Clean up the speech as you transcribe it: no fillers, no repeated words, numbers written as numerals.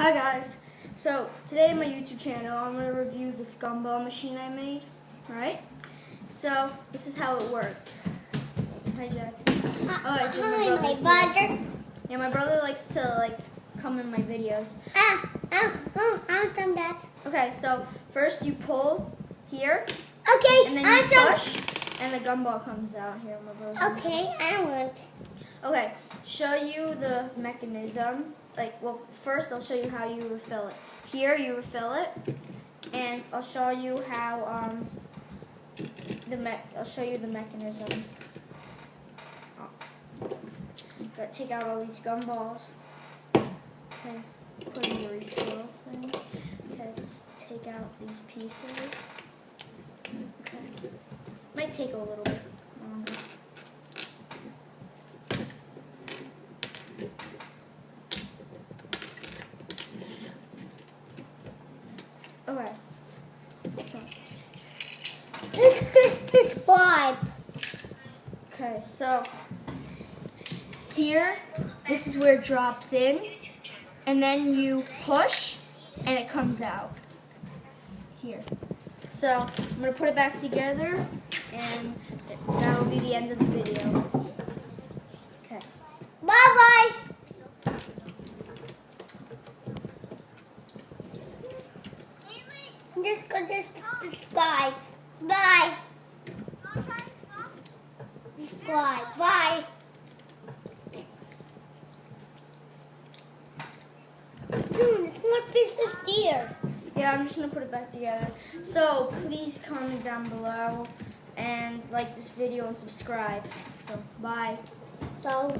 Hi guys, so today on my YouTube channel I'm going to review this gumball machine I made, alright? So this is how it works. Hi Jackson. Alright, so my brother. Yeah, my brother likes to come in my videos. I'll done that. Okay, so first you pull here, Okay, and then you push, and the gumball comes out here. My brother's okay, I want. Okay, show you the mechanism. Well, first I'll show you how you refill it. Here you refill it, and I'll show you how I'll show you the mechanism. Gotta take out all these gumballs. Okay, put in the refill thing. Okay, just take out these pieces. Okay, might take a little bit longer. Okay, so Subscribe. okay, so here, this is where it drops in, and then you push, and it comes out here. So I'm gonna put it back together, and that will be the end of the video. Okay. Bye bye. Just go to subscribe. Bye. Subscribe. Bye. It's more pieces here. Yeah, I'm just gonna put it back together. So please comment down below and like this video and subscribe. So bye. So.